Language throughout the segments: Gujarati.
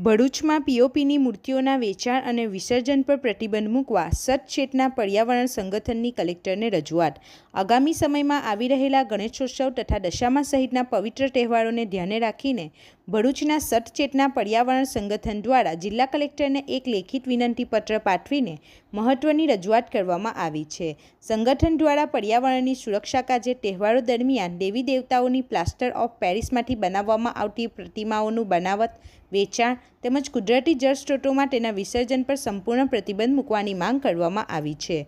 ભરૂચમાં પીઓપીની મૂર્તિઓના વેચાણ અને વિસર્જન પર પ્રતિબંધ મૂકવા સતચેતના પર્યાવરણ સંગઠનની કલેક્ટરને રજૂઆત। આગામી સમયમાં આવી રહેલા ગણેશોત્સવ તથા દશામા સહિતના પવિત્ર તહેવારોને ધ્યાને રાખીને ભરૂચના સતચેતના પર્યાવરણ સંગઠન દ્વારા જિલ્લા કલેક્ટરને એક લેખિત વિનંતીપત્ર પાઠવીને મહત્વની રજૂઆત કરવામાં આવી છે। સંગઠન દ્વારા પર્યાવરણની સુરક્ષા કાજે તહેવારો દરમિયાન દેવી દેવતાઓની પ્લાસ્ટર ઓફ પેરિસમાંથી બનાવવામાં આવતી પ્રતિમાઓનું બનાવટ, વેચાણ તેમજ કુદરતી જળ સ્ત્રોતોમાં તેના વિસર્જન પર સંપૂર્ણ પ્રતિબંધ મૂકવાની માંગ કરવામાં આવી છે।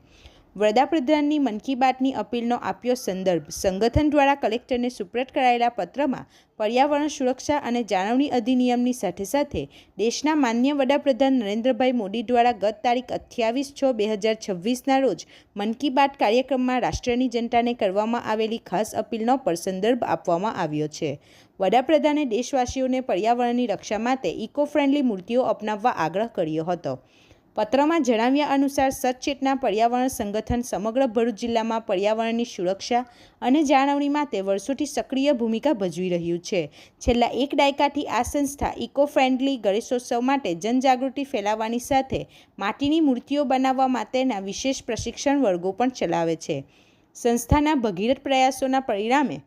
વડાપ્રધાનની મન કી બાતની અપીલનો આપ્યો સંદર્ભ। સંગઠન દ્વારા કલેક્ટરને સુપ્રત કરાયેલા પત્રમાં પર્યાવરણ સુરક્ષા અને જાળવણી અધિનિયમની સાથે સાથે દેશના માનનીય વડાપ્રધાન નરેન્દ્રભાઈ મોદી દ્વારા ગત તારીખ 28/6/2026ના રોજ મન કી બાત કાર્યક્રમમાં રાષ્ટ્રની જનતાને કરવામાં આવેલી ખાસ અપીલનો પણ સંદર્ભ આપવામાં આવ્યો છે। વડાપ્રધાને દેશવાસીઓને પર્યાવરણની રક્ષા માટે ઇકો ફ્રેન્ડલી મૂર્તિઓ અપનાવવા આગ્રહ કર્યો હતો। પત્રમાં જણાવ્યા અનુસાર સતચેતના પર્યાવરણ સંગઠન સમગ્ર ભરૂચ જિલ્લામાં પર્યાવરણની સુરક્ષા અને જાળવણી માટે વર્ષોથી સક્રિય ભૂમિકા ભજવી રહ્યું છે। છેલ્લા એક દાયકાથી આ સંસ્થા ઇકો ફ્રેન્ડલી ગણેશોત્સવ માટે જનજાગૃતિ ફેલાવવાની સાથે માટીની મૂર્તિઓ બનાવવા માટેના વિશેષ પ્રશિક્ષણ વર્ગો પણ ચલાવે છે। સંસ્થાના ભગીરથ પ્રયાસોના પરિણામે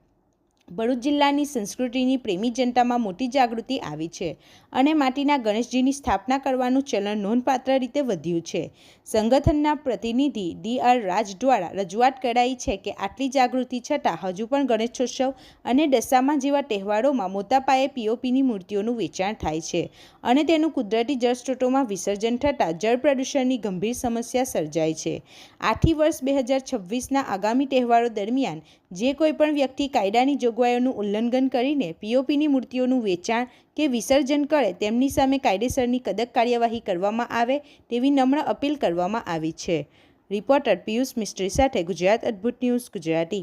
ભરૂચ જિલ્લાની સંસ્કૃતિની પ્રેમી જનતામાં મોટી જાગૃતિ આવી છે અને માટીના ગણેશજીની સ્થાપના કરવાનું ચલણ નોંધપાત્ર રીતે વધ્યું છે। સંગઠનના પ્રતિનિધિ DR રાજ દ્વારા રજૂઆત કરાઈ છે કે આટલી જાગૃતિ છતાં હજુ પણ ગણેશોત્સવ અને દશામા જેવા તહેવારોમાં મોટા પાયે પીઓપીની મૂર્તિઓનું વેચાણ થાય છે અને તેનું કુદરતી જળ સ્ત્રોતોમાં વિસર્જન થતાં જળ પ્રદૂષણની ગંભીર સમસ્યા સર્જાય છે। આથી વર્ષ 2026ના આગામી તહેવારો દરમિયાન જે કોઈપણ વ્યક્તિ કાયદાની જોગવાઈઓનું ઉલ્લંઘન કરીને પીઓપીની મૂર્તિઓનું વેચાણ કે વિસર્જન કરે તેમની સામે કાયદેસરની કડક કાર્યવાહી કરવામાં આવે તેવી નમ્ર અપીલ કરવામાં આવી છે। રિપોર્ટર પિયુષ મિસ્ત્રી સાથે ગુજરાત અદ્ભુત ન્યૂઝ ગુજરાતી।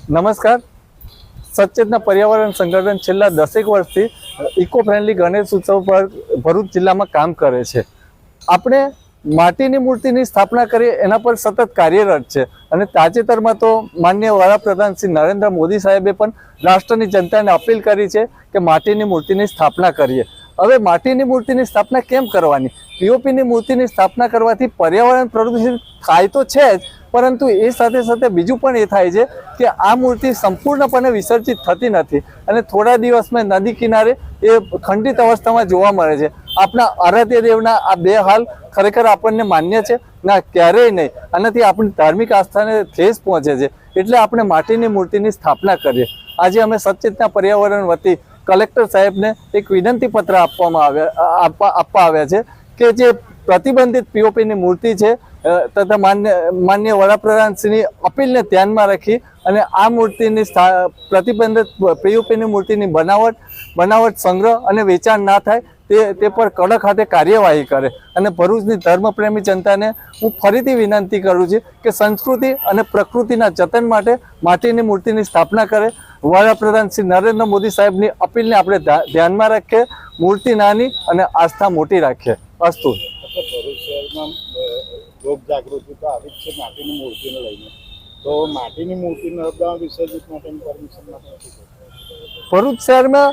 નમસ્કાર। સચેતના પર્યાવરણ સંગઠન છેલ્લા 10 વર્ષથી ઇકો ફ્રેન્ડલી ગણેશ ઉત્સવ પર ભરૂચ જિલ્લામાં કામ કરે છે। આપણે માટીની મૂર્તિની સ્થાપના કરી એના પર સતત કાર્યરત છે અને તાજેતરમાં તો માનનીય વડાપ્રધાન શ્રી નરેન્દ્ર મોદી સાહેબે પણ રાષ્ટ્રની જનતાને અપીલ કરી છે કે માટીની મૂર્તિની સ્થાપના કરીએ। હવે માટીની મૂર્તિની સ્થાપના કેમ કરવાની? પીઓપીની મૂર્તિની સ્થાપના કરવાથી પર્યાવરણ પ્રદૂષિત થાય તો છે જ, પરંતુ એ સાથે સાથે બીજું પણ એ થાય છે કે આ મૂર્તિ સંપૂર્ણપણે વિસર્જિત થતી નથી અને થોડા દિવસમાં નદી કિનારે એ ખંડિત અવસ્થામાં જોવા મળે છે। આપણા આરાધ્ય દેવના આ બે હાલ ખરેખર આપણને માન્ય છે ના, ક્યારેય નહીં। આનાથી આપણી ધાર્મિક આસ્થાને ઠેસ પહોંચે છે, એટલે આપણે માટીની મૂર્તિની સ્થાપના કરીએ। આજે અમે સચેતના પર્યાવરણ વતી કલેક્ટર સાહેબને એક વિનંતી પત્ર આપવા આવ્યા છે કે જે પ્રતિબંધિત પીઓપીની મૂર્તિ છે તથા માન્ય વડાપ્રધાનશ્રીની અપીલને ધ્યાનમાં રાખી અને આ મૂર્તિની પ્રતિબંધિત પીઓપીની મૂર્તિની બનાવટ સંગ્રહ અને વેચાણ ના થાય તે પર કડક હાથે કાર્યવાહી કરે। અને ભરૂચની ધર્મપ્રેમી જનતાને હું ફરીથી વિનંતી કરું છું કે સંસ્કૃતિ અને પ્રકૃતિના જતન માટે માટીની મૂર્તિની સ્થાપના કરે। વડાપ્રધાન શ્રી નરેન્દ્ર મોદી સાહેબની અપીલને આપણે ધ્યાનમાં રાખીએ, મૂર્તિ નાની અને આસ્થા મોટી રાખીએ। અસ્તુ। ભરૂચ શહેરમાં લોક જાગૃતિ તો આવી જ છે માટીની મૂર્તિને લઈને, તો માટીની મૂર્તિને વિસર્જિત માટેની પરમિશન નથી। ભરૂચ શહેરમાં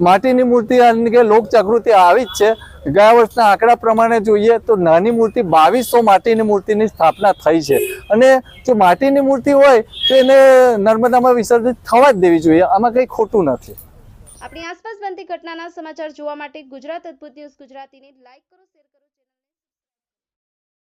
માટીની મૂર્તિ અંગે લોક જાગૃતિ આવી જ છે। ગયા વર્ષના આંકડા પ્રમાણે જોઈએ તો નાની મૂર્તિ 2200 માટીની મૂર્તિની સ્થાપના થઈ છે અને જો માટીની મૂર્તિ હોય તો એને નર્મદામાં વિસર્જિત થવા જ દેવી જોઈએ। આમાં કંઈ ખોટું નથી। આપણી આસપાસ બનતી ઘટનાના સમાચાર જોવા માટે ગુજરાત અદ્ભુત ન્યૂઝ ગુજરાતીને લાઈક કરો, શેર કરો।